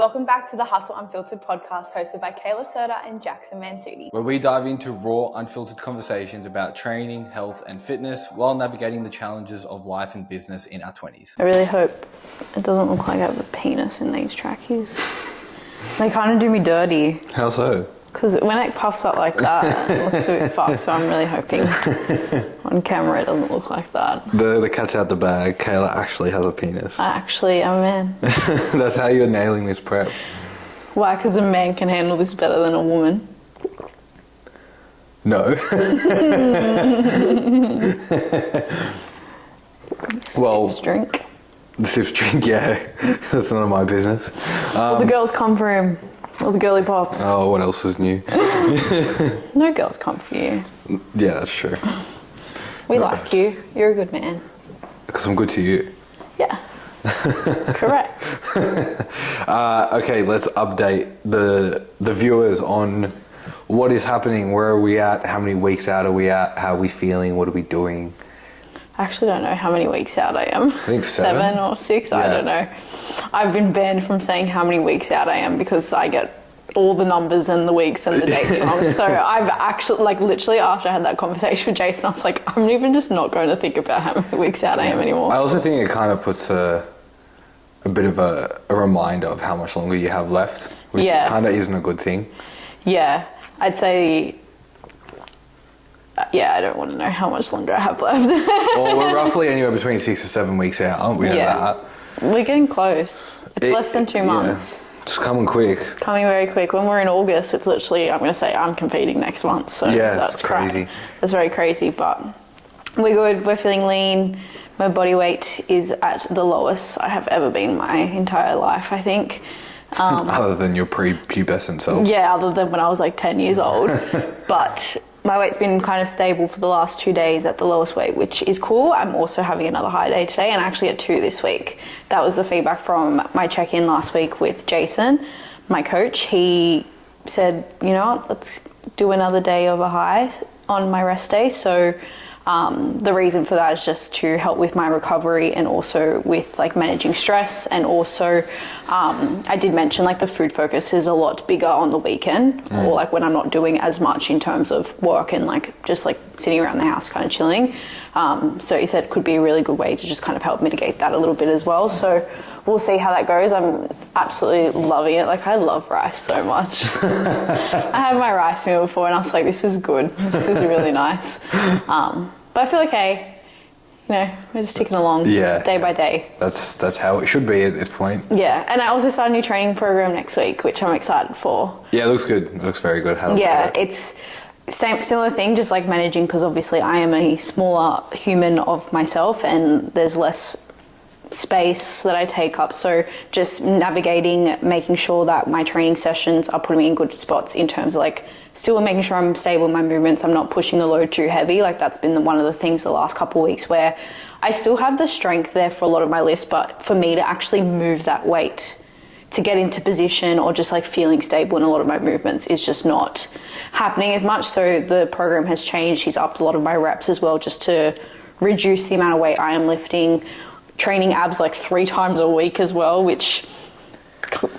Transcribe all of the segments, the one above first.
Welcome back to the Hustle Unfiltered podcast hosted by Kayla Serta and Jackson Mansuti, where we dive into raw, unfiltered conversations about training, health, and fitness while navigating the challenges of life and business in our 20s. I really hope it doesn't look like I have a penis in these trackies. They kind of do me dirty. How so? Because when it puffs up like that, it looks a bit fucked, so I'm really hoping on camera it doesn't look like that. The cat's out the bag. Kayla actually has a penis. I actually am a man. That's how you're nailing this prep. Why? Because a man can handle this better than a woman. No. Well, Sips drink. The sips drink, yeah. That's none of my business. All the girls come for him. All the girly pops. Oh, what else is new? No girls come for you. Yeah, that's true. We like you. You're a good man. Because I'm good to you. Yeah. Correct. Okay, let's update the viewers on what is happening. Where are we at? How many weeks out are we at? How are we feeling? What are we doing? I actually don't know how many weeks out I am. I think 7 or 6, yeah. I don't know. I've been banned from saying how many weeks out I am because I get all the numbers and the weeks and the dates wrong. So I've actually, literally after I had that conversation with Jason, I was like, I'm even just not going to think about how many weeks out I am anymore. I also think it kind of puts a bit of a reminder of how much longer you have left, which kind of isn't a good thing. Yeah, I'd say... Yeah, I don't want to know how much longer I have left. Well, we're roughly anywhere between 6 to 7 weeks out, aren't we? Yeah. We're getting close. It's less than 2 months. Yeah. Just coming quick. Coming very quick. When we're in August, it's literally, I'm going to say I'm competing next month. So yeah, that's crazy. That's very crazy, but we're good. We're feeling lean. My body weight is at the lowest I have ever been my entire life, I think. Other than your pre-pubescent self. Yeah, other than when I was like 10 years old. But my weight's been kind of stable for the last 2 days at the lowest weight, which is cool. I'm also having another high day today and actually at 2 this week. That was the feedback from my check-in last week with Jason, my coach. He said, you know what, let's do another day of a high on my rest day. So the reason for that is just to help with my recovery and also with managing stress. And also I did mention the food focus is a lot bigger on the weekend or when I'm not doing as much in terms of work and just sitting around the house kind of chilling. So he said it could be a really good way to just kind of help mitigate that a little bit as well. So we'll see how that goes. I'm absolutely loving it. I love rice so much. I had my rice meal before and I was like, this is good. This is really nice. But I feel okay. We're just ticking along day by day. That's how it should be at this point. Yeah, and I also start a new training program next week, which I'm excited for. Yeah, it looks good. It looks very good. It's similar thing, just managing, because obviously I am a smaller human of myself and there's less space that I take up, so just navigating, making sure that my training sessions are putting me in good spots in terms of still making sure I'm stable in my movements, I'm not pushing the load too heavy. That's been one of the things the last couple of weeks where I still have the strength there for a lot of my lifts, but for me to actually move that weight to get into position or just feeling stable in a lot of my movements is just not happening as much. So the program has changed. He's upped a lot of my reps as well just to reduce the amount of weight I am lifting, training abs 3 times a week as well, which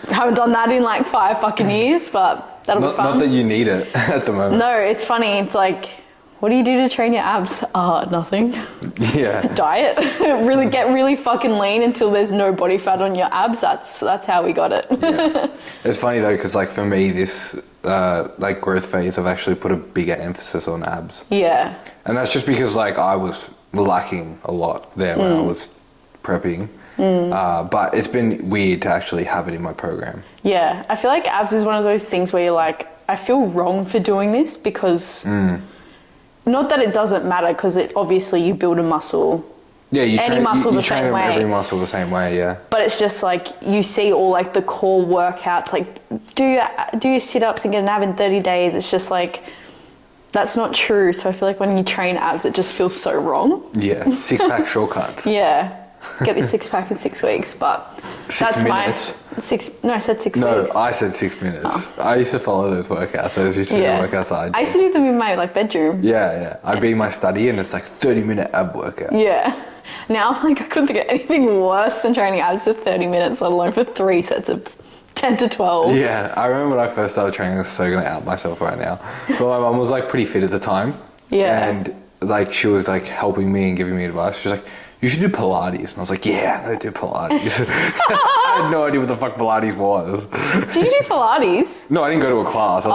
I haven't done that in 5 fucking years, but that'll be fun. Not that you need it at the moment. No, it's funny. It's what do you do to train your abs? Nothing. Yeah. Diet. Get really fucking lean until there's no body fat on your abs. That's how we got it. Yeah. It's funny though, because for me, this growth phase, I've actually put a bigger emphasis on abs. Yeah. And that's just because I was lacking a lot there when I was prepping. But it's been weird to actually have it in my program. Yeah, I feel abs is one of those things where you're I feel wrong for doing this because not that it doesn't matter, because obviously you build a muscle. Yeah, you train every muscle the same way, yeah. But it's just you see all the core workouts, do your sit-ups and get an ab in 30 days. It's just that's not true. So I feel when you train abs, it just feels so wrong. Yeah, 6-pack shortcuts. Yeah. Get your 6-pack in 6 weeks, but 6 minutes. I said 6 weeks. No, I said 6 minutes. Oh. I used to follow those workouts. Those used to be the workouts that I did. I used to do them in my bedroom. Yeah. I'd be in my study and it's 30-minute ab workout. Yeah. Now I couldn't think of anything worse than training abs for 30 minutes, let alone for 3 sets of 10 to 12. Yeah, I remember when I first started training, I was so gonna out myself right now. But my mum was like pretty fit at the time. Yeah. And like she was like helping me and giving me advice. She's like, you should do Pilates. And I was like, yeah, I'm gonna do Pilates. I had no idea what the fuck Pilates was. Did you do Pilates? No, I didn't go to a class. I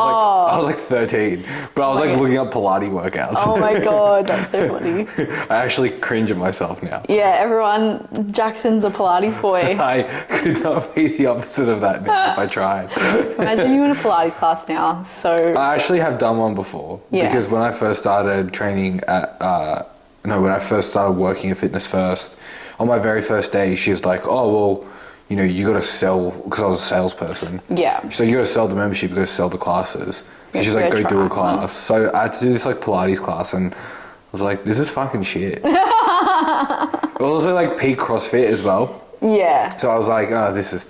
was like 13. But I was like looking up Pilates workouts. Oh my God, that's so funny. I actually cringe at myself now. Yeah, everyone, Jackson's a Pilates boy. I could not be the opposite of that now if I tried. Imagine you in a Pilates class now. So I actually have done one before. Yeah. Because when I first started training when I first started working at Fitness First, on my very first day, she was like, oh, well, you know, you got to sell, because I was a salesperson. Yeah. She's like, you got to sell the membership, you got to sell the classes. So Yeah, she's so like, go go do a try class. one. So I had to do this like Pilates class, and I was like, this is fucking shit. It was also like peak CrossFit as well. yeah. So I was like, oh, this is...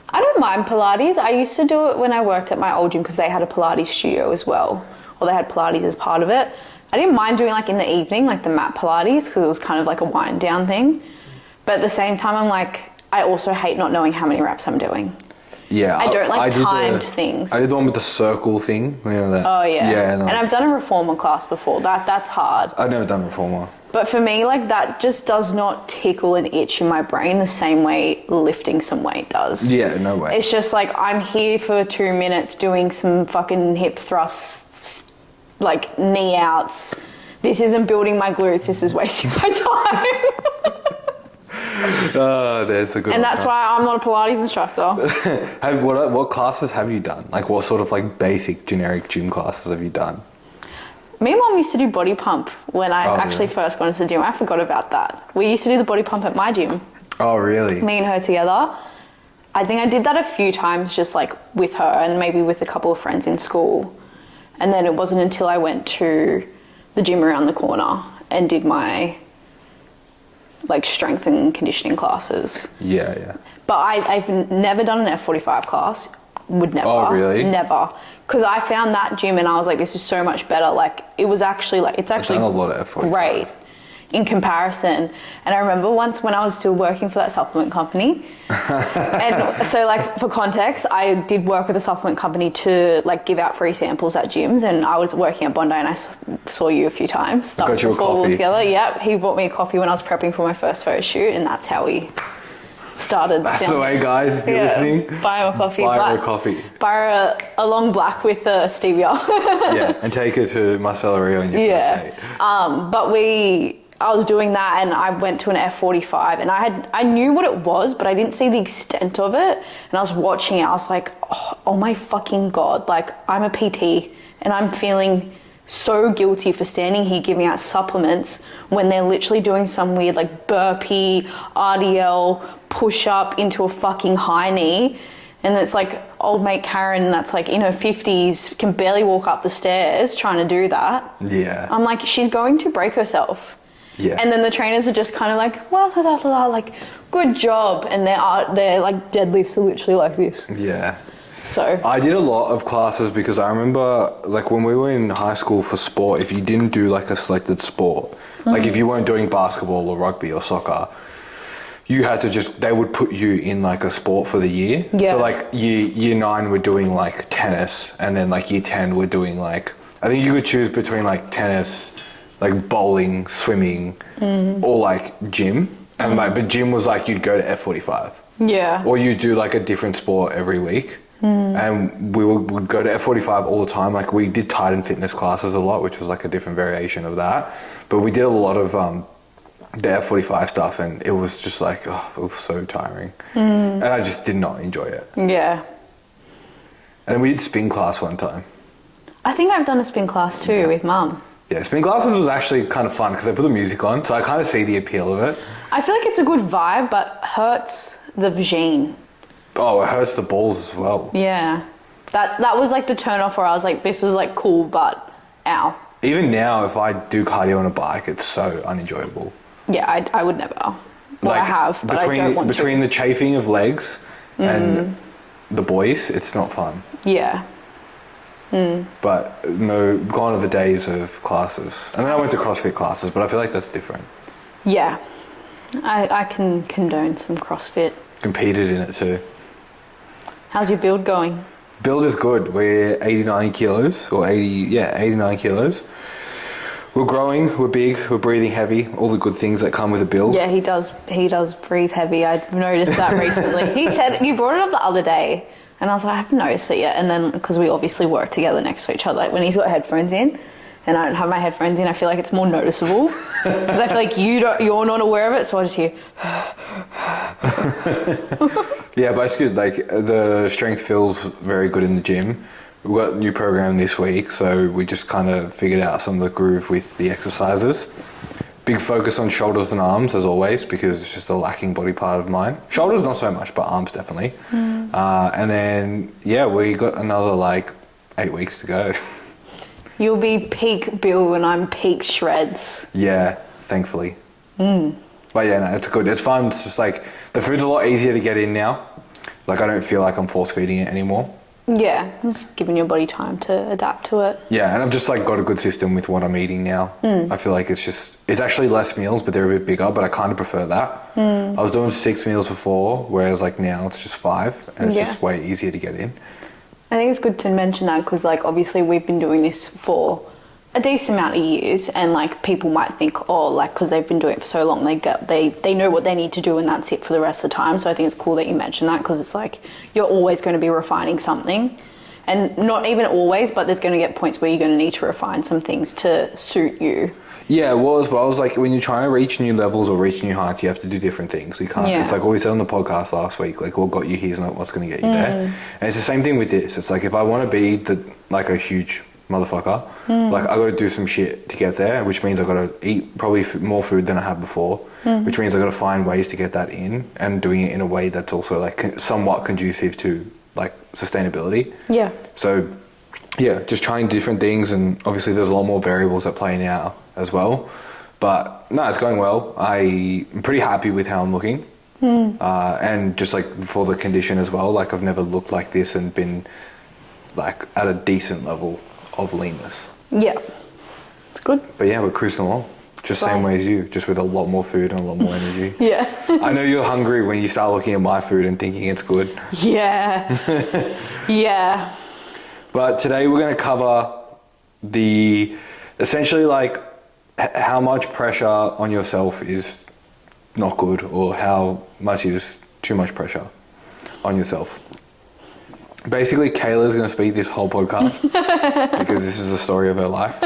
I don't mind Pilates. I used to do it when I worked at my old gym because they had a Pilates studio as well. Or they had Pilates as part of it. I didn't mind doing like in the evening, like the mat Pilates, because it was kind of like a wind down thing. But at the same time, I'm like, I also hate not knowing how many reps I'm doing. Yeah. I don't like did timed things. I did the one with the circle thing. You know that? Oh yeah. Yeah. And I've done a reformer class before. That's hard. I've never done reformer. But for me, like that just does not tickle an itch in my brain the same way lifting some weight does. Yeah, no way. It's just like I'm here for 2 minutes doing some fucking hip thrusts, like knee outs. This isn't building my glutes, this is wasting my time. Oh, there's a good And one. that's why I'm not a Pilates instructor. What classes have you done? Like what sort of like basic generic gym classes have you done? Me and Mom used to do body pump when I actually really? first got into the gym. I forgot about that. We used to do the body pump at my gym. Oh, really? Me and her together. I think I did that a few times just like with her and maybe with a couple of friends in school. And then it wasn't until I went to the gym around the corner and did my like strength and conditioning classes. Yeah. But I've never done an F45 class. Would never. Oh, really? Never. Because I found that gym and I was like, this is so much better. Like it was actually like, it's actually I've done a lot of F45. great in comparison. And I remember once when I was still working for that supplement company. And so like for context, I did work with a supplement company to like give out free samples at gyms, and I was working at Bondi and I saw you a few times. That Got was you a before we were coffee. together. Yep. He bought me a coffee when I was prepping for my first photo shoot, and that's how we started. That's the way, guys. If you're listening, Buy her a coffee. buy her a coffee. Buy her a long black with stevia. Yeah, and take her to Marcella Rio on your first date. But I was doing that and I went to an F45 and I knew what it was, but I didn't see the extent of it. And I was watching it, I was like, oh my fucking God, like I'm a PT and I'm feeling so guilty for standing here giving out supplements when they're literally doing some weird like burpee, RDL, push up into a fucking high knee. And it's like old mate Karen that's like in her 50s can barely walk up the stairs trying to do that. Yeah. I'm like, she's going to break herself. Yeah. And then the trainers are just kind of like, well, like, good job. And they're like deadlifts are literally like this. Yeah. So I did a lot of classes because I remember like when we were in high school for sport, if you didn't do like a selected sport, like if you weren't doing basketball or rugby or soccer, you had to they would put you in like a sport for the year. Yeah. So like year 9 we're doing like tennis, and then like year 10 we're doing like, I think you could choose between like tennis, like bowling, swimming, or like gym. And like, but gym was like you'd go to F45. yeah. Or you do like a different sport every week. And we would go to F45 all the time. Like we did Titan fitness classes a lot, which was like a different variation of that. But we did a lot of the F45 stuff, and it was just like, oh, it was so tiring. And I just did not enjoy it. Yeah. And we did spin class one time. I think I've done a spin class too with Mum. Yeah, spin classes was actually kind of fun because they put the music on, so I kind of see the appeal of it. I feel like it's a good vibe, but hurts the vagine. Oh, it hurts the balls as well. Yeah. That was like the turn off where I was like, this was like cool, but ow. Even now, if I do cardio on a bike, it's so unenjoyable. Yeah, I would never. Well, Like, I have, but I don't want between to. the chafing of legs and the boys, it's not fun. Yeah. But no, gone are the days of classes. And then I went to CrossFit classes, but I feel like that's different. Yeah. I can condone some CrossFit. Competed in it too. How's your build going? Build is good. We're 89 kilos, or 89 kilos. We're growing, we're big, we're breathing heavy, all the good things that come with a build. Yeah, he does breathe heavy. I've noticed that recently. He said, you brought it up the other day, and I was like, I haven't noticed it yet. And then, because we obviously work together next to each other, like when he's got headphones in, and I don't have my headphones in, I feel like it's more noticeable. Because I feel like you're not aware of it, so I just hear... Yeah, but it's good. Like, the strength feels very good in the gym. We've got a new program this week, so we just kind of figured out some of the groove with the exercises. Big focus on shoulders and arms, as always, because it's just a lacking body part of mine. Shoulders, not so much, but arms definitely. And then, we got another, 8 weeks to go. You'll be peak Bill and I'm peak shreds. Yeah, thankfully. But yeah, no, it's good. It's fun. It's just the food's a lot easier to get in now. I don't feel like I'm force feeding it anymore. Yeah, just giving your body time to adapt to it. Yeah, and I've just got a good system with what I'm eating now. I feel like it's actually less meals, but they're a bit bigger, but I kind of prefer that. I was doing 6 meals before, whereas now it's just 5, and it's just way easier to get in. I think it's good to mention that because obviously we've been doing this for a decent amount of years, and people might think, because they've been doing it for so long, they know what they need to do and that's it for the rest of the time. So I think it's cool that you mentioned that, because it's you're always going to be refining something, and not even always, but there's going to get points where you're going to need to refine some things to suit you. Yeah, well, as well as when you're trying to reach new levels or reach new heights, you have to do different things. You can't. It's what we said on the podcast last week. What got you here is not what's going to get you there. And it's the same thing with this. It's if I want to be a huge motherfucker, I got to do some shit to get there, which means I got to eat probably more food than I have before, which means I got to find ways to get that in, and doing it in a way that's also somewhat conducive to sustainability. Yeah. So yeah, just trying different things, and obviously there's a lot more variables at play now as well. But no, it's going well. I'm pretty happy with how I'm looking. And just for the condition as well, I've never looked like this and been at a decent level of leanness. Yeah, it's good. But yeah, we're cruising along. Just same way as you, just with a lot more food and a lot more energy. Yeah. I know you're hungry when you start looking at my food and thinking it's good. Yeah. Yeah. But today we're going to cover essentially how much pressure on yourself is not good, or how much is too much pressure on yourself. Basically, Kayla's going to speak this whole podcast because this is the story of her life.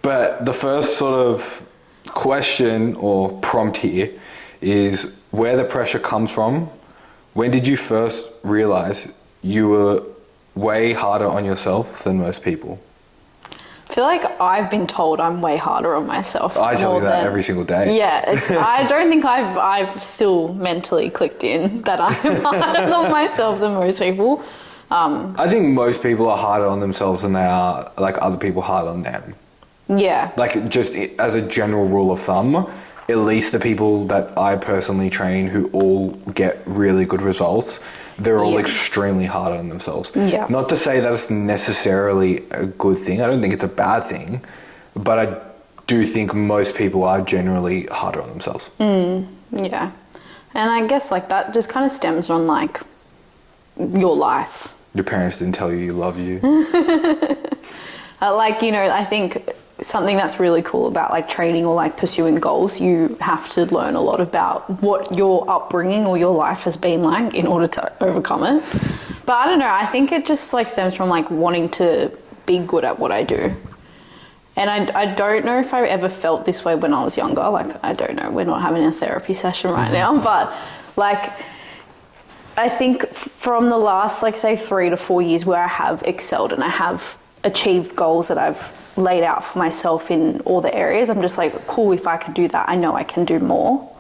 But the first sort of question or prompt here is where the pressure comes from. When did you first realize you were way harder on yourself than most people? I feel like I've been told I'm way harder on myself. I tell you that every single day. Yeah, I don't think I've still mentally clicked in that I'm harder on myself than most people. I think most people are harder on themselves than they are other people hard on them. Yeah. Just as a general rule of thumb, at least the people that I personally train who all get really good results, they're all extremely hard on themselves. Yeah. Not to say that it's necessarily a good thing. I don't think it's a bad thing, but I do think most people are generally harder on themselves. Yeah. And I guess that just kind of stems from your life. Your parents didn't tell you love you. I think something that's really cool about training or pursuing goals, you have to learn a lot about what your upbringing or your life has been like in order to overcome it. But I don't know, I think it just stems from wanting to be good at what I do. And I don't know if I ever felt this way when I was younger. I don't know, we're not having a therapy session right now, but I think from the last say 3 to 4 years where I have excelled and I have achieved goals that I've laid out for myself in all the areas, I'm just cool, if I can do that, I know I can do more,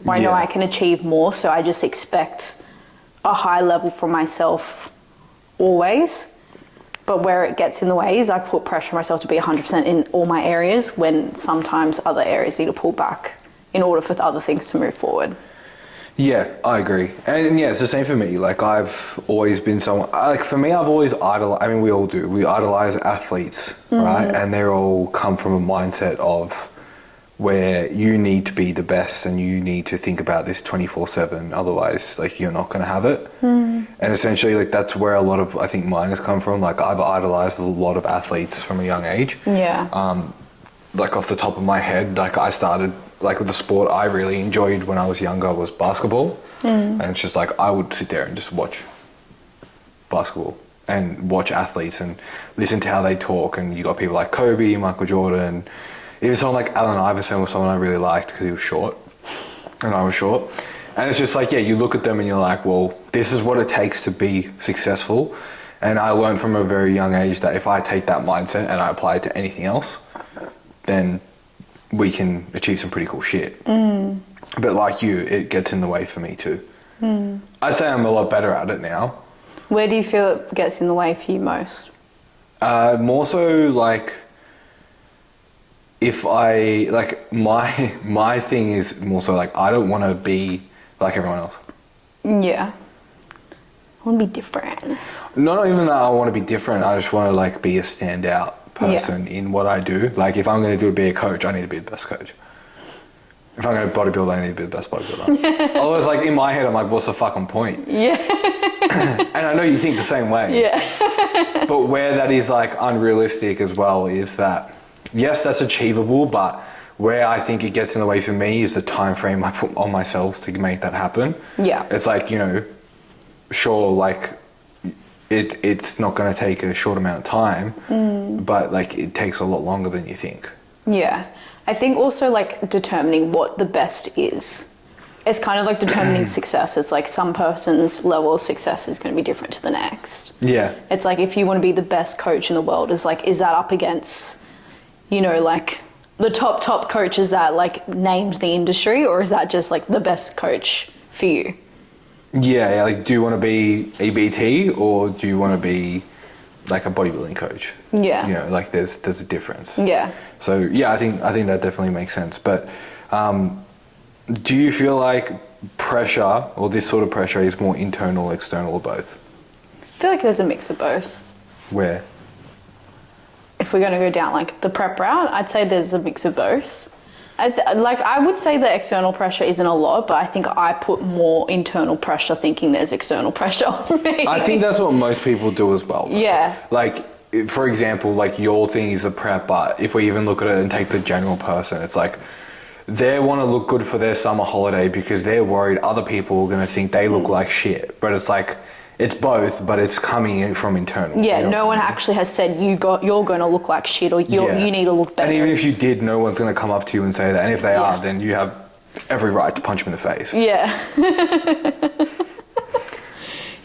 or I know I can achieve more. So I just expect a high level from myself always. But where it gets in the way is I put pressure on myself to be 100% in all my areas, when sometimes other areas need to pull back in order for other things to move forward. Yeah, I agree. And yeah, it's the same for me. I've always been someone, for me, I've always idolized, we all do, we idolize athletes, right? And they all come from a mindset of where you need to be the best and you need to think about this 24/7, otherwise like you're not going to have it. And essentially like that's where a lot of I think mine has come from. Like I've idolized a lot of athletes from a young age. Like off the top of my head, like I started like with the sport I really enjoyed when I was younger was basketball. And it's just like I would sit there and just watch basketball and watch athletes and listen to how they talk. And you got people like Kobe, Michael Jordan, even someone like Allen Iverson was someone I really liked because he was short and I was short. And it's just like, yeah, you look at them and you're like, well, this is what it takes to be successful. And I learned from a very young age that if I take that mindset and I apply it to anything else, then we can achieve some pretty cool shit. But like you, it gets in the way for me too. I'd say I'm a lot better at it now. Where do you feel it gets in the way for you most? More so like if I like my thing is more so like I don't want to be like everyone else. Yeah. I want to be different. Not even that I want to be different. I just want to like be a standout person in what I do. Like if I'm going to be a coach, I need to be the best coach. If I'm going to bodybuild, I need to be the best bodybuilder. Otherwise, like in my head, I'm like, what's the fucking point? Yeah. And I know you think the same way. Yeah. But where that is like unrealistic as well is that, yes, that's achievable, but where I think it gets in the way for me is the time frame I put on myself to make that happen. Yeah. It's like, you know, sure, like it's not going to take a short amount of time, but like it takes a lot longer than you think. Yeah. I think also like determining what the best is. It's kind of like determining success. It's like some person's level of success is going to be different to the next. Yeah. It's like if you want to be the best coach in the world, is like, is that up against, you know, like the top coaches that like named the industry, or is that just like the best coach for you? Yeah, like do you want to be a BT or do you want to be like a bodybuilding coach? Yeah. You know, like there's a difference. Yeah. So yeah, I think that definitely makes sense. But do you feel like pressure or this sort of pressure is more internal, external, or both? I feel like there's a mix of both. Where? If we're going to go down like the prep route, I'd say there's a mix of both. I would say the external pressure isn't a lot, but I think I put more internal pressure thinking there's external pressure on me. I think that's what most people do as well. Yeah. Like, for example, like your thing is the prep, but if we even look at it and take the general person, it's like they want to look good for their summer holiday because they're worried other people are going to think they look like shit. But it's like, it's both, but it's coming in from internal. Yeah, you know? No one actually has said you're going to look like shit or you need to look better. And even if you did, no one's going to come up to you and say that. And if they are, then you have every right to punch them in the face. Yeah.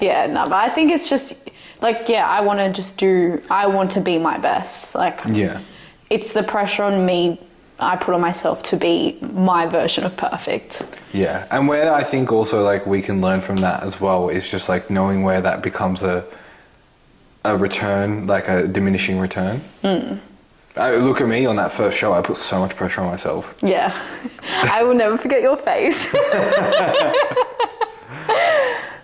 Yeah, no, but I think it's just like, yeah, I want to be my best. Like, yeah, it's the pressure on me I put on myself to be my version of perfect. Yeah, and where I think also like we can learn from that as well is just like knowing where that becomes a return, like a diminishing return. Look at me on that first show, I put so much pressure on myself. Yeah, I will never forget your face.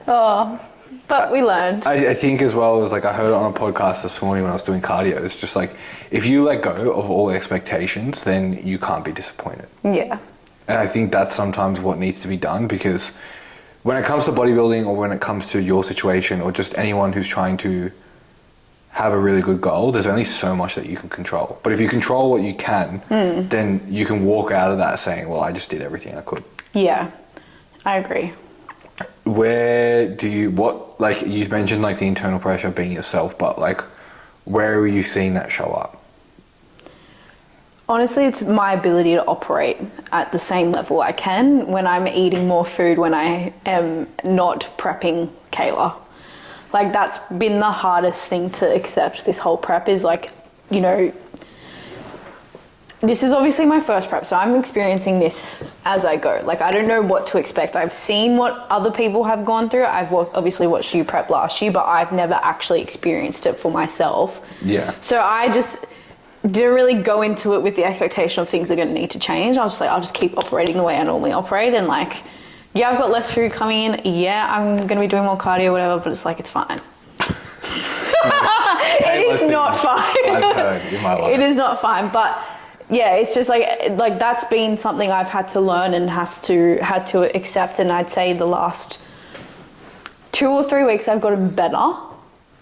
Oh, but we learned. I think as well as like I heard it on a podcast this morning when I was doing cardio, it's just like if you let go of all expectations, then you can't be disappointed. Yeah. And I think that's sometimes what needs to be done, because when it comes to bodybuilding or when it comes to your situation or just anyone who's trying to have a really good goal, there's only so much that you can control. But if you control what you can, then you can walk out of that saying, well, I just did everything I could. Yeah, I agree. Where do you, like you mentioned like the internal pressure of being yourself, but like where are you seeing that show up? Honestly, it's my ability to operate at the same level I can when I'm eating more food when I am not prepping Kayla. Like that's been the hardest thing to accept this whole prep is like, you know, this is obviously my first prep, so I'm experiencing this as I go. Like I don't know what to expect. I've seen what other people have gone through. I've obviously watched you prep last year, but I've never actually experienced it for myself. Yeah. So I just didn't really go into it with the expectation of things are going to need to change. I was just like, I'll just keep operating the way I normally operate. And like, yeah, I've got less food coming in. Yeah, I'm going to be doing more cardio, whatever, but it's like, it's fine. It is not fine. I've heard in my life. It is not fine. But yeah, it's just like that's been something I've had to learn and had to accept. And I'd say the last 2 or 3 weeks I've gotten better,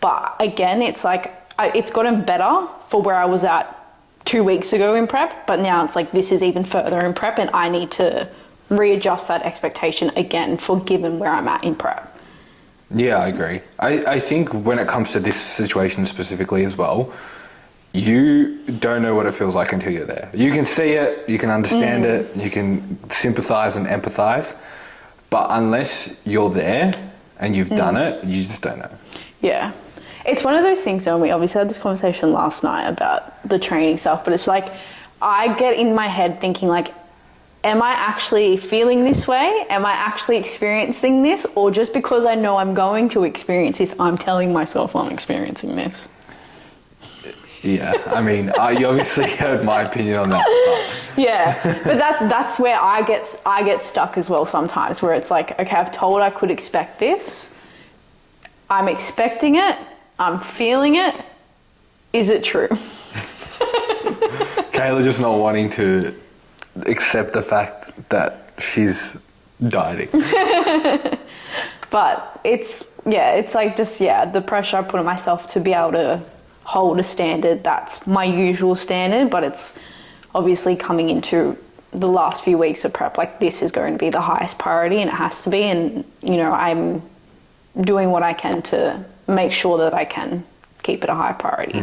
but again, it's like it's gotten better for where I was at 2 weeks ago in prep, but now it's like this is even further in prep, and I need to readjust that expectation again for given where I'm at in prep. Yeah, I agree. I think when it comes to this situation specifically as well, you don't know what it feels like until you're there. You can see it, you can understand it, you can sympathize and empathize, but unless you're there and you've done it, you just don't know. Yeah. It's one of those things, and we obviously had this conversation last night about the training stuff, but it's like I get in my head thinking like, am I actually feeling this way? Am I actually experiencing this? Or just because I know I'm going to experience this, I'm telling myself I'm experiencing this? Yeah, I mean, you obviously heard my opinion on that. Yeah, but that's where I get stuck as well sometimes, where it's like, okay, I've told I could expect this. I'm expecting it. I'm feeling it. Is it true? Kayla just not wanting to accept the fact that she's dieting. But it's like just, the pressure I put on myself to be able to hold a standard that's my usual standard, but it's obviously coming into the last few weeks of prep, like this is going to be the highest priority, and it has to be, and I'm doing what I can to make sure that I can keep it a high priority.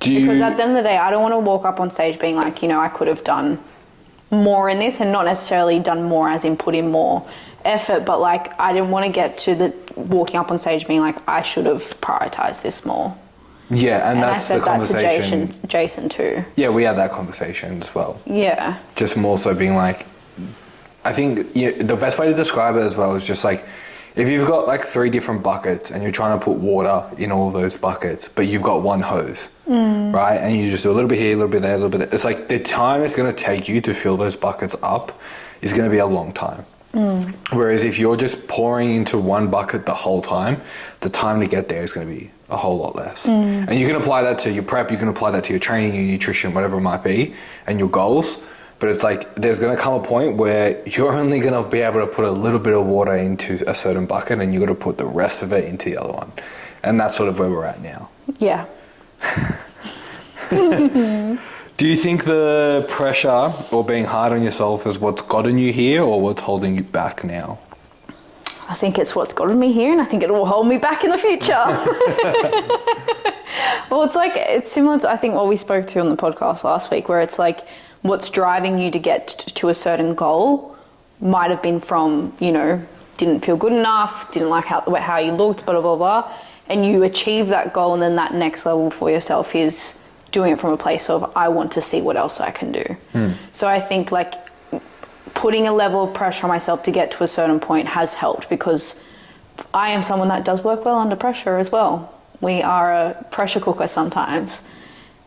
Because at the end of the day, I don't want to walk up on stage being like, I could have done more in this, and not necessarily done more as in put in more effort, but like I didn't want to get to the walking up on stage being like, I should have prioritized this more. Yeah, and that's the conversation. That to Jason too. Yeah, we had that conversation as well. Yeah. Just more so being like, I think the best way to describe it as well is just like, if you've got like 3 different buckets and you're trying to put water in all of those buckets, but you've got one hose, right? And you just do a little bit here, a little bit there, a little bit there. It's like the time it's going to take you to fill those buckets up is going to be a long time. Whereas if you're just pouring into one bucket the whole time, the time to get there is going to be a whole lot less. And you can apply that to your prep, you can apply that to your training, your nutrition, whatever it might be, and your goals. But it's like there's going to come a point where you're only going to be able to put a little bit of water into a certain bucket, and you got to put the rest of it into the other one. And that's sort of where we're at now. Yeah. Do you think the pressure or being hard on yourself is what's gotten you here, or what's holding you back now? I think it's what's gotten me here, and I think it will hold me back in the future. Well, it's similar to, I think, what we spoke to on the podcast last week, where it's like what's driving you to get to a certain goal might have been from, didn't feel good enough, didn't like how you looked, blah, blah, blah. And you achieve that goal, and then that next level for yourself is doing it from a place of, I want to see what else I can do. So I think like putting a level of pressure on myself to get to a certain point has helped, because I am someone that does work well under pressure as well. We are a pressure cooker sometimes,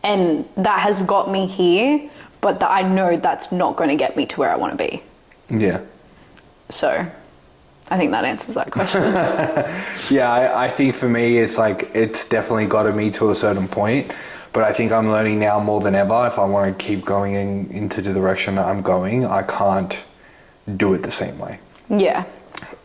and that has got me here, but I know that's not going to get me to where I want to be. Yeah. So I think that answers that question. Yeah, I think for me, it's like, it's definitely gotten me to a certain point, but I think I'm learning now more than ever, if I want to keep going into the direction that I'm going, I can't do it the same way. Yeah.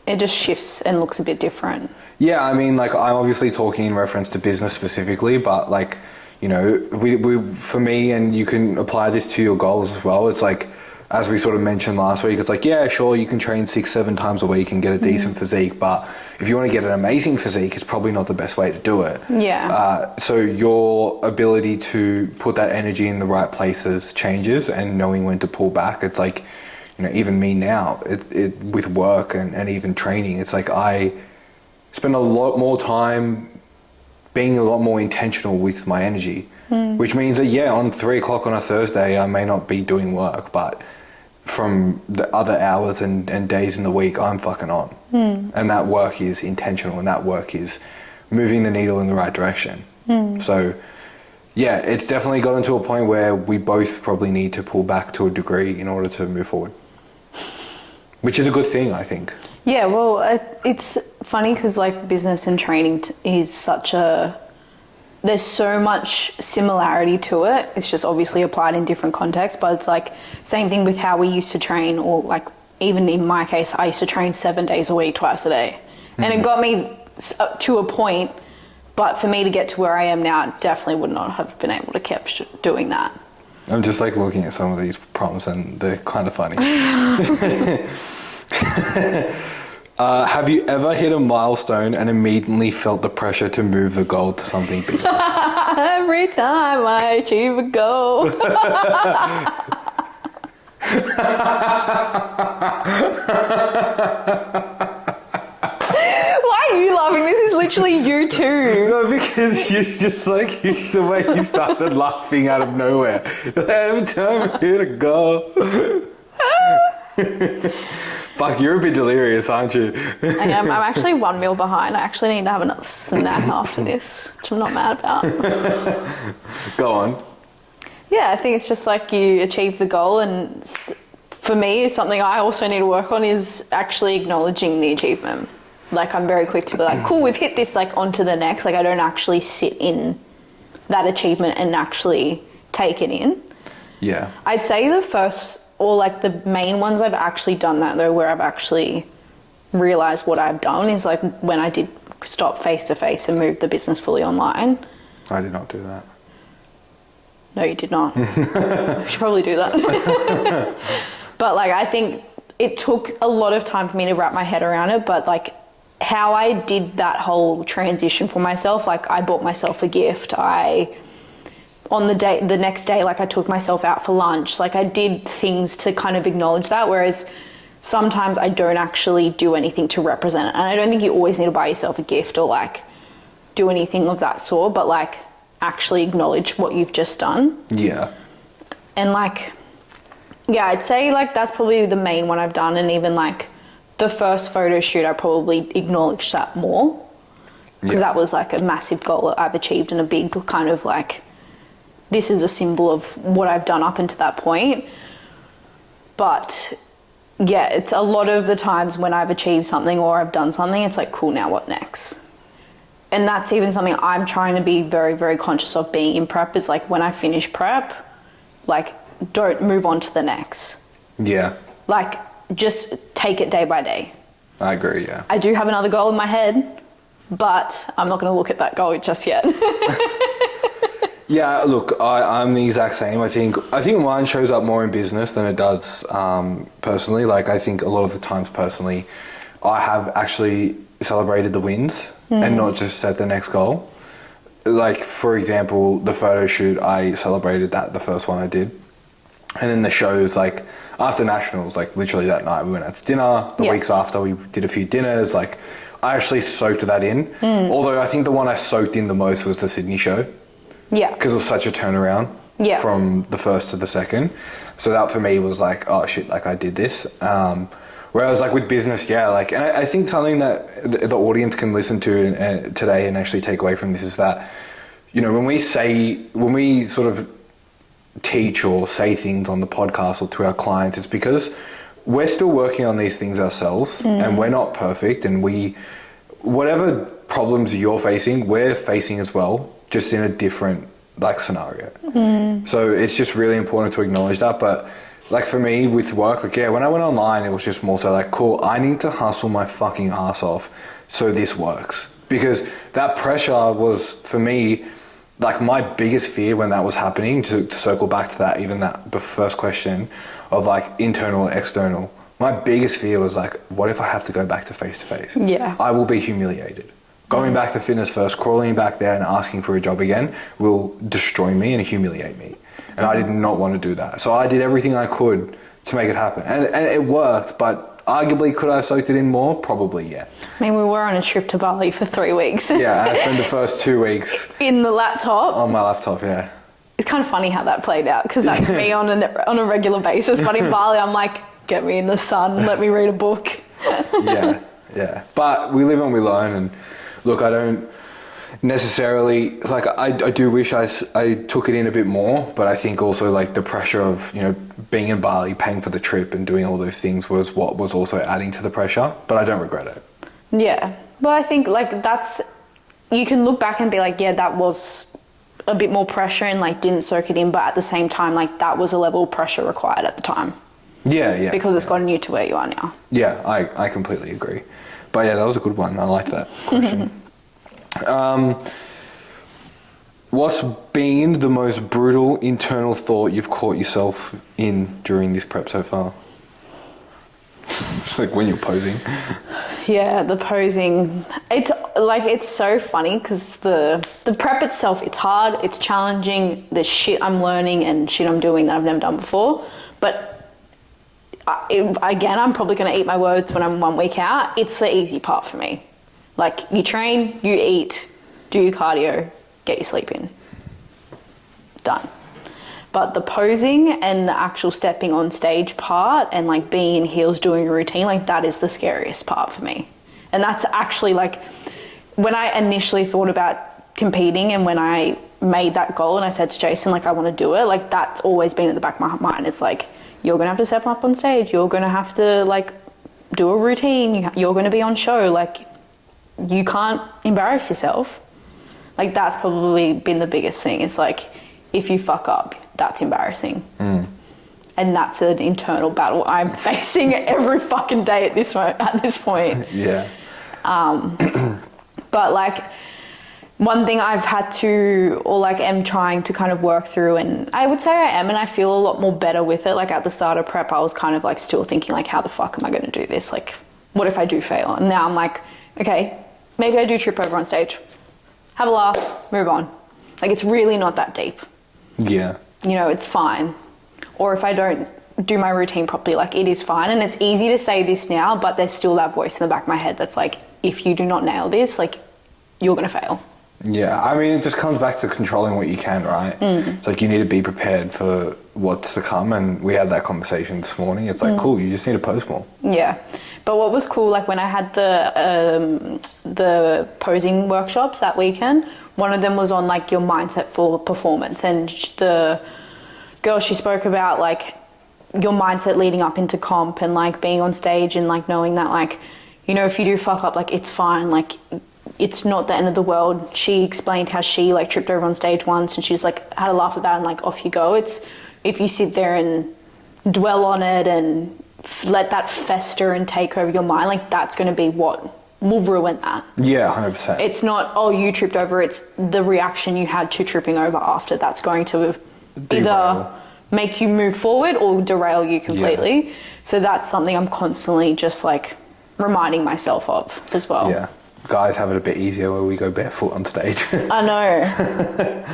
It just shifts and looks a bit different. Yeah, I mean, like, I'm obviously talking in reference to business specifically, but like, we for me, and you can apply this to your goals as well, it's like, as we sort of mentioned last week, it's like, yeah, sure, you can train 6-7 times a week and get a decent physique, but if you want to get an amazing physique, it's probably not the best way to do it. Yeah. So your ability to put that energy in the right places changes, and knowing when to pull back. It's like, even me now, with work and even training, it's like I spend a lot more time being a lot more intentional with my energy, which means that, yeah, on 3 o'clock on a Thursday, I may not be doing work, but from the other hours and days in the week, I'm fucking on. And that work is intentional, and that work is moving the needle in the right direction. So yeah, it's definitely gotten to a point where we both probably need to pull back to a degree in order to move forward, which is a good thing, I think. Yeah, well, it's funny because like business and training is such a there's so much similarity to it. It's just obviously applied in different contexts, but it's like same thing with how we used to train, or like even in my case, I used to train 7 days a week, twice a day. And it got me to a point, but for me to get to where I am now, I definitely would not have been able to keep doing that. I'm just like looking at some of these prompts and they're kind of funny. Have you ever hit a milestone and immediately felt the pressure to move the goal to something bigger? Every time I achieve a goal. Why are you laughing? This is literally you too. No, because you just like the way you started laughing out of nowhere. Every time I hit a goal. Fuck, you're a bit delirious, aren't you? I am. I'm actually 1 meal behind. I actually need to have another snack after this, which I'm not mad about. Go on. Yeah, I think it's just like you achieve the goal, and for me, something I also need to work on is actually acknowledging the achievement. Like, I'm very quick to be like, cool, we've hit this, like, on to the next. Like, I don't actually sit in that achievement and actually take it in. Yeah. I'd say the first, or like the main ones I've actually done that though, where I've actually realised what I've done, is like when I did stop face-to-face and move the business fully online. I did not do that. No, you did not. You should probably do that. But like, I think it took a lot of time for me to wrap my head around it, but like how I did that whole transition for myself, like I bought myself a gift. On the next day, like I took myself out for lunch. Like I did things to kind of acknowledge that, whereas sometimes I don't actually do anything to represent it. And I don't think you always need to buy yourself a gift or like do anything of that sort, but like actually acknowledge what you've just done. Yeah. And like, yeah, I'd say like that's probably the main one I've done. And even like the first photo shoot, I probably acknowledged that more, because that was like a massive goal that I've achieved, and a big kind of like, this is a symbol of what I've done up until that point. But yeah, it's a lot of the times when I've achieved something or I've done something, it's like, cool, now what next? And that's even something I'm trying to be very, very conscious of being in prep, is like when I finish prep, like don't move on to the next. Yeah. Like just take it day by day. I agree, yeah. I do have another goal in my head, but I'm not going to look at that goal just yet. Yeah, look, I'm the exact same. I think mine shows up more in business than it does personally. Like, I think a lot of the times personally, I have actually celebrated the wins and not just set the next goal. Like, for example, the photo shoot, I celebrated that, the first one I did. And then the shows, like, after nationals, like, literally that night we went out to dinner. The weeks after, we did a few dinners. Like, I actually soaked that in. Although I think the one I soaked in the most was the Sydney show. Yeah. Because it was such a turnaround from the first to the second. So that for me was like, oh shit, like I did this. Whereas like with business, yeah, like, and I think something that the audience can listen to today and actually take away from this is that, you know, when we sort of teach or say things on the podcast or to our clients, it's because we're still working on these things ourselves and we're not perfect, and whatever problems you're facing, we're facing as well, just in a different like scenario. So it's just really important to acknowledge that. But like for me with work, like when I went online, it was just more so like, cool, I need to hustle my fucking ass off so this works. Because that pressure was for me like my biggest fear when that was happening, to circle back to that, even that the first question of like internal or external. My biggest fear was like, what if I have to go back to face? Yeah. I will be humiliated. Going back to Fitness First, crawling back there and asking for a job again will destroy me and humiliate me. And I did not want to do that. So I did everything I could to make it happen. And it worked, but arguably could I have soaked it in more? Probably, yeah. I mean, we were on a trip to Bali for 3 weeks. Yeah, and I spent the first 2 weeks in the laptop. on my laptop, yeah. It's kind of funny how that played out, because that's me on a regular basis. But in Bali, I'm like, get me in the sun, let me read a book. Yeah. But we live and we learn, and look, I don't necessarily, like, I do wish I took it in a bit more, but I think also, like, the pressure of, you know, being in Bali, paying for the trip and doing all those things was what was also adding to the pressure, but I don't regret it. Yeah. Well, I think, like, you can look back and be like, yeah, that was a bit more pressure and like didn't soak it in, but at the same time, like that was a level of pressure required at the time. Yeah. Because it's gotten you to where you are now. Yeah, I completely agree. But yeah, that was a good one. I like that question. What's been the most brutal internal thought you've caught yourself in during this prep so far? It's like when you're posing. Yeah, the posing. It's so funny because the prep itself, it's hard, it's challenging, there's shit I'm learning and shit I'm doing that I've never done before. But again, I'm probably going to eat my words when I'm 1 week out. It's the easy part for me. Like, you train, you eat, do your cardio, get your sleep in. Done. But the posing and the actual stepping on stage part and like being in heels doing a routine, like that is the scariest part for me. And that's actually like when I initially thought about competing and when I made that goal and I said to Jason, like, I want to do it, like that's always been at the back of my mind. It's like, you're going to have to step up on stage. You're going to have to like do a routine. You're going to be on show. Like, you can't embarrass yourself. Like, that's probably been the biggest thing. It's like, if you fuck up, that's embarrassing. And that's an internal battle I'm facing every fucking day at this point. Yeah. But like, one thing I've had to, or like am trying to kind of work through, and I would say I am, and I feel a lot more better with it. Like at the start of prep, I was kind of like still thinking like, how the fuck am I going to do this? Like, what if I do fail? And now I'm like, okay, maybe I do trip over on stage. Have a laugh, move on. Like, it's really not that deep. Yeah. You know, it's fine. Or if I don't do my routine properly, like, it is fine. And it's easy to say this now, but there's still that voice in the back of my head that's like, if you do not nail this, like, you're going to fail. Yeah, I mean, it just comes back to controlling what you can, right? It's like you need to be prepared for what's to come, and we had that conversation this morning. It's like, cool, you just need to post more. Yeah, but what was cool, like when I had the posing workshops that weekend, one of them was on like your mindset for performance, and the girl, she spoke about like your mindset leading up into comp and like being on stage and like knowing that like, you know, if you do fuck up, like it's fine, like it's not the end of the world. She explained how she like tripped over on stage once and she's like had a laugh about it and like off you go. It's if you sit there and dwell on it and let that fester and take over your mind, like that's going to be what will ruin that. Yeah, 100%. It's not, oh, you tripped over, it's the reaction you had to tripping over after that's going to either make you move forward or derail you completely. Yeah. So that's something I'm constantly just like reminding myself of as well. Yeah. Guys have it a bit easier where we go barefoot on stage. I know.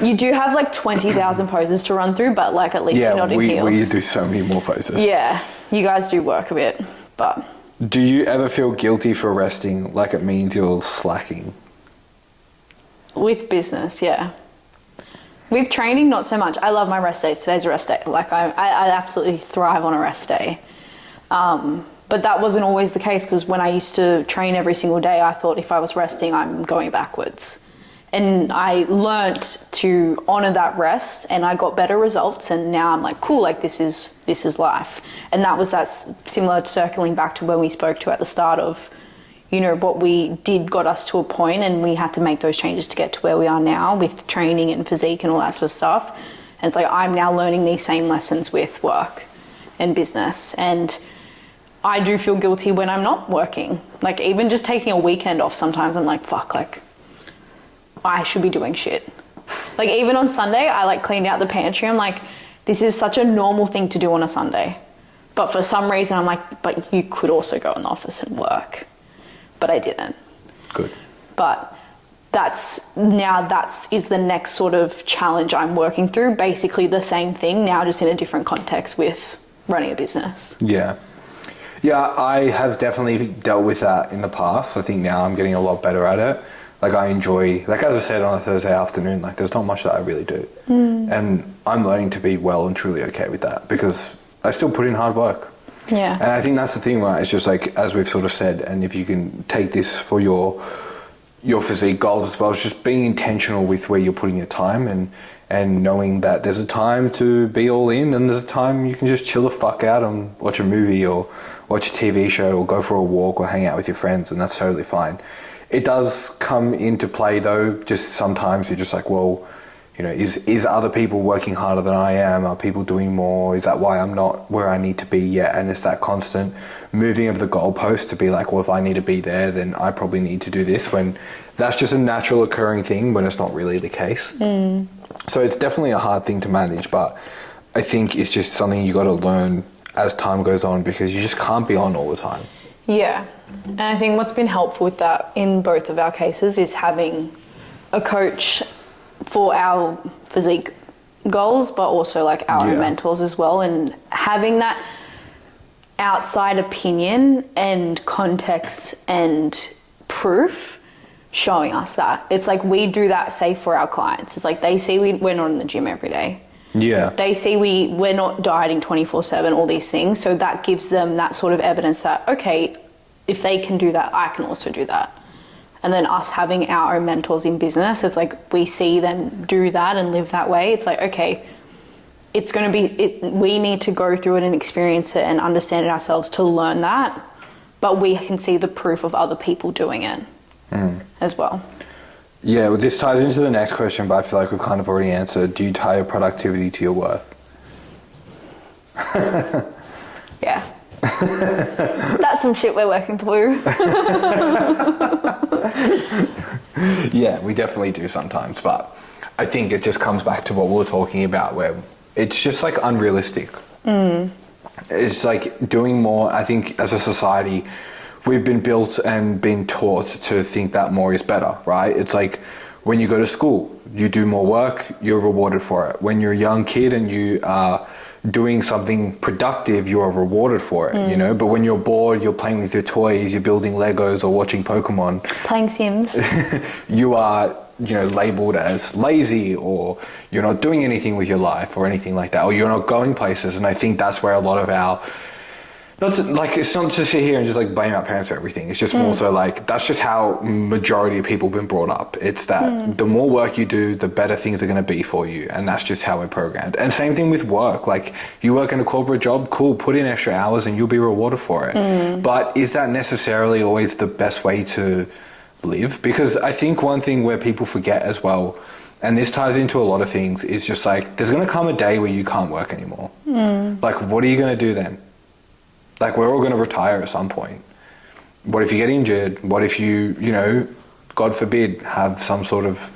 You do have like 20,000 poses to run through, but like at least you're not in heels. We do so many more poses. Yeah, you guys do work a bit, but... Do you ever feel guilty for resting, like it means you're slacking? With business, yeah. With training, not so much. I love my rest days. Today's a rest day. Like I absolutely thrive on a rest day. But that wasn't always the case because when I used to train every single day, I thought if I was resting, I'm going backwards. And I learnt to honour that rest and I got better results, and now I'm like, cool, like this is life. And that was similar to circling back to when we spoke to at the start of, you know, what we did got us to a point and we had to make those changes to get to where we are now with training and physique and all that sort of stuff. And it's like I'm now learning these same lessons with work and business, and I do feel guilty when I'm not working. Like even just taking a weekend off, sometimes I'm like, fuck, like I should be doing shit. Like even on Sunday, I like cleaned out the pantry. I'm like, this is such a normal thing to do on a Sunday. But for some reason, I'm like, but you could also go in the office and work. But I didn't. Good. But that is the next sort of challenge I'm working through. Basically the same thing now, just in a different context with running a business. Yeah. Yeah, I have definitely dealt with that in the past. I think now I'm getting a lot better at it. Like I enjoy, like as I said on a Thursday afternoon, like there's not much that I really do. And I'm learning to be well and truly okay with that because I still put in hard work. Yeah. And I think that's the thing, right? It's just like, as we've sort of said, and if you can take this for your physique goals as well, it's just being intentional with where you're putting your time and knowing that there's a time to be all in and there's a time you can just chill the fuck out and watch a movie or watch a TV show or go for a walk or hang out with your friends, and that's totally fine. It does come into play though, just sometimes you're just like, well, You know, is other people working harder than I am? Are people doing more? Is that why I'm not where I need to be yet? And it's that constant moving of the goalpost to be like, well, if I need to be there, then I probably need to do this, when that's just a natural occurring thing when it's not really the case. So it's definitely a hard thing to manage, but I think it's just something you got to learn as time goes on, because you just can't be on all the time. Yeah. And I think what's been helpful with that in both of our cases is having a coach for our physique goals, but also like our mentors as well, and having that outside opinion and context and proof showing us that. It's like we do that, say, for our clients. It's like they see we're not in the gym every day. Yeah. They see we're not dieting 24/7, all these things. So that gives them that sort of evidence that, okay, if they can do that, I can also do that. And then us having our own mentors in business, it's like we see them do that and live that way. It's like, okay, it's going to be, we need to go through it and experience it and understand it ourselves to learn that. But we can see the proof of other people doing it as well. Yeah, well, this ties into the next question, but I feel like we've kind of already answered. Do you tie your productivity to your worth? Yeah. That's some shit we're working through. Yeah, we definitely do sometimes, but I think it just comes back to what we were talking about, where it's just like unrealistic. It's like doing more. I think as a society, we've been built and been taught to think that more is better, right? It's like when you go to school, you do more work, you're rewarded for it. When you're a young kid and you are doing something productive, you're rewarded for it, you know? But when you're bored, you're playing with your toys, you're building Legos or watching Pokemon. Playing Sims. You are, you know, labeled as lazy, or you're not doing anything with your life or anything like that, or you're not going places. And I think that's where a lot of our, it's not to sit here and just like blame our parents for everything. It's just more so like, that's just how majority of people have been brought up. It's that the more work you do, the better things are going to be for you. And that's just how we're programmed. And same thing with work. Like, you work in a corporate job, cool, put in extra hours and you'll be rewarded for it. But is that necessarily always the best way to live? Because I think one thing where people forget as well, and this ties into a lot of things, is just like, there's going to come a day where you can't work anymore. Like, what are you going to do then? Like, we're all going to retire at some point. What if you get injured? What if you, you know, God forbid, have some sort of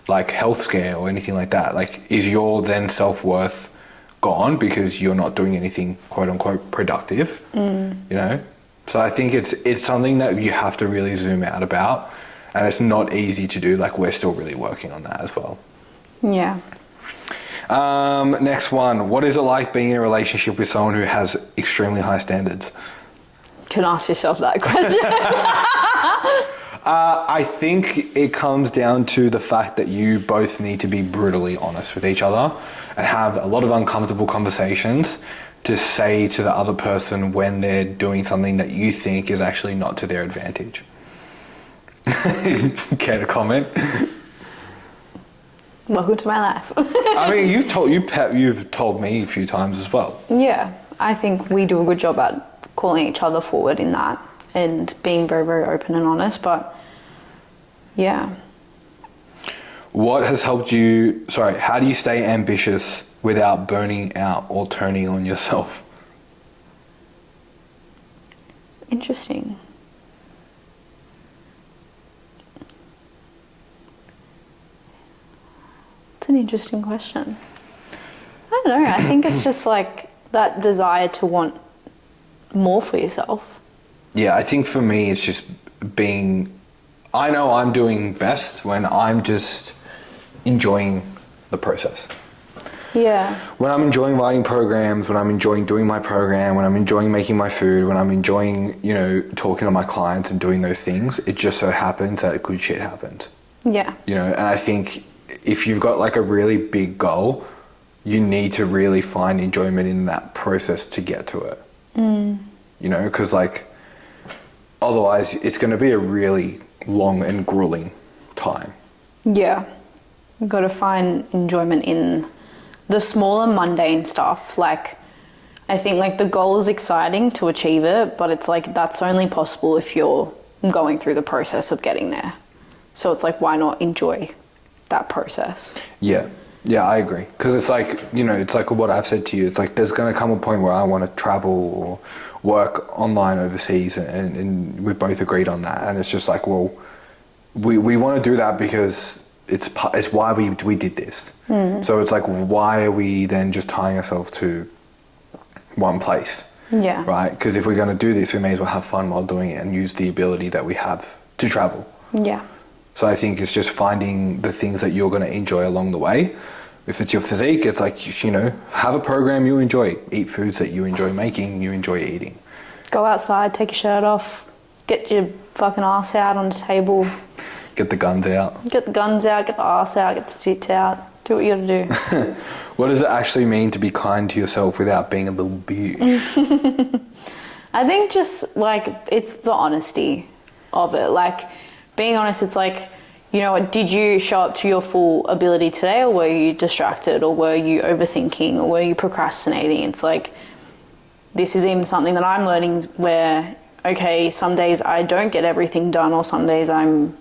like health scare or anything like that? Like, is your then self-worth gone because you're not doing anything quote unquote productive? You know? So I think it's something that you have to really zoom out about, and it's not easy to do. Like, we're still really working on that as well. Yeah. Next one. What is it like being in a relationship with someone who has extremely high standards? Can ask yourself that question. I think it comes down to the fact that you both need to be brutally honest with each other and have a lot of uncomfortable conversations to say to the other person when they're doing something that you think is actually not to their advantage. Care to comment? Welcome to my life. I mean, you've told me a few times as well. Yeah, I think we do a good job at calling each other forward in that and being very, very open and honest. But yeah. What has helped you? How do you stay ambitious without burning out or turning on yourself? Interesting. It's an interesting question. I don't know. I think it's just like that desire to want more for yourself. Yeah, I think for me it's just I know I'm doing best when I'm just enjoying the process. Yeah. When I'm enjoying writing programs, when I'm enjoying doing my program, when I'm enjoying making my food, when I'm enjoying, you know, talking to my clients and doing those things, it just so happens that good shit happens. Yeah. You know, and I think if you've got like a really big goal, you need to really find enjoyment in that process to get to it. You know, because like otherwise it's going to be a really long and grueling time. Yeah. You've got to find enjoyment in the smaller mundane stuff. Like, I think like the goal is exciting to achieve it, but it's like that's only possible if you're going through the process of getting there. So it's like, why not enjoy that process? Yeah. Yeah, I agree. Because it's like, it's like what I've said to you. It's like there's going to come a point where I want to travel or work online overseas, and we both agreed on that. And it's just like, well, we want to do that because it's why we did this. So it's like, why are we then just tying ourselves to one place? Yeah. Right? Because if we're going to do this, we may as well have fun while doing it and use the ability that we have to travel. Yeah. So I think it's just finding the things that you're going to enjoy along the way. If it's your physique, it's like, have a program you enjoy. Eat foods that you enjoy making, you enjoy eating. Go outside, take your shirt off, get your fucking ass out on the table. Get the guns out. Get the guns out, get the ass out, get the tits out. Do what you gotta do. What does it actually mean to be kind to yourself without being a little bitch? I think just like, it's the honesty of it. Like, being honest, it's like, did you show up to your full ability today, or were you distracted, or were you overthinking, or were you procrastinating? It's like, this is even something that I'm learning where, okay, some days I don't get everything done, or some days I'm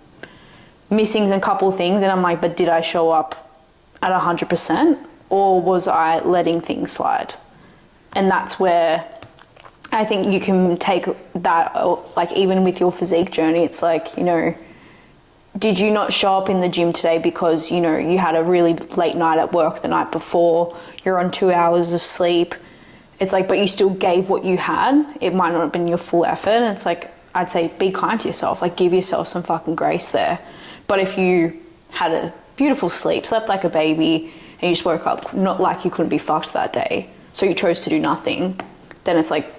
missing a couple things, and I'm like, but did I show up at 100%, or was I letting things slide? And that's where I think you can take that, like, even with your physique journey, it's like, did you not show up in the gym today because, you had a really late night at work the night before, you're on 2 hours of sleep? It's like, but you still gave what you had. It might not have been your full effort. And it's like, I'd say be kind to yourself, like give yourself some fucking grace there. But if you had a beautiful sleep, slept like a baby, and you just woke up not like you couldn't be fucked that day, so you chose to do nothing, then it's like,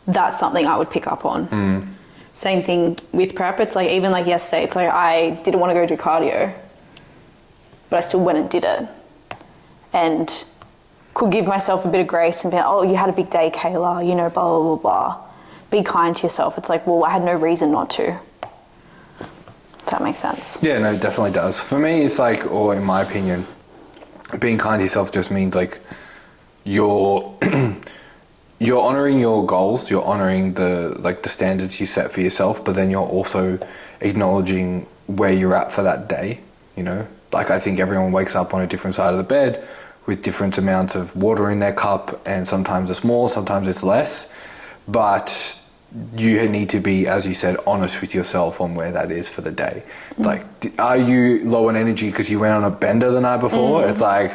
that's something I would pick up on. Same thing with prep. It's like, even like yesterday, it's like I didn't want to go do cardio, but I still went and did it, and could give myself a bit of grace and be like, oh, you had a big day, Kayla, blah, blah, blah, blah. Be kind to yourself. It's like, well, I had no reason not to. If that makes sense. Yeah, no, it definitely does. For me, it's like, or in my opinion, being kind to yourself just means like you're honoring your goals, you're honoring the standards you set for yourself, but then you're also acknowledging where you're at for that day. Like, I think everyone wakes up on a different side of the bed with different amounts of water in their cup, and sometimes it's more, sometimes it's less, but you need to be, as you said, honest with yourself on where that is for the day. Like, are you low on energy because you went on a bender the night before? It's like,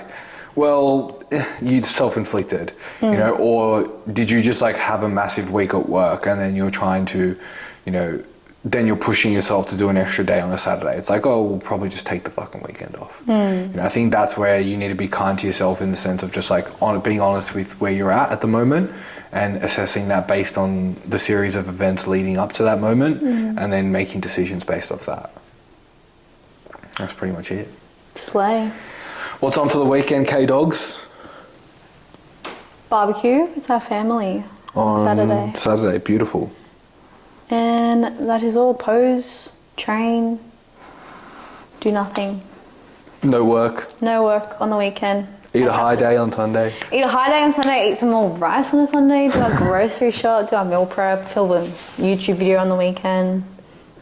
well, you self-inflicted, or did you just like have a massive week at work and then you're trying to, then you're pushing yourself to do an extra day on a Saturday. It's like, oh, we'll probably just take the fucking weekend off. I think that's where you need to be kind to yourself, in the sense of just like being honest with where you're at the moment, and assessing that based on the series of events leading up to that moment, and then making decisions based off that. That's pretty much it. Slay. What's on for the weekend, K-Dogs? Barbecue with our family on Saturday. Saturday, beautiful. And that is all. Pose, train, do nothing. No work. No work on the weekend. Eat a high day on Sunday. Eat a high day on Sunday, eat some more rice on a Sunday, do a grocery shop, do a meal prep, film a YouTube video on the weekend.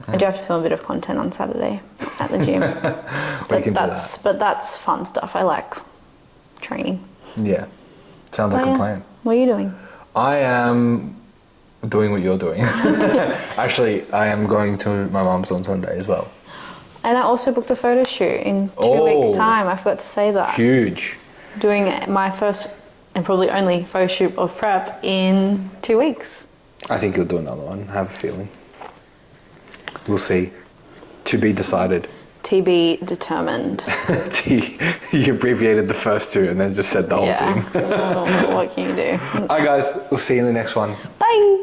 I do have to film a bit of content on Saturday at the gym. But that's fun stuff. I like training. Yeah. Sounds like a plan. What are you doing? I am doing what you're doing. Actually, I am going to my mum's on Sunday as well. And I also booked a photo shoot in 2 weeks' time. I forgot to say that. Huge. Doing my first and probably only photo shoot of prep in 2 weeks. I think you'll do another one. I have a feeling. We'll see. To be decided. To be determined. You abbreviated the first two and then just said the whole thing. What can you do? Alright guys, we'll see you in the next one. Bye.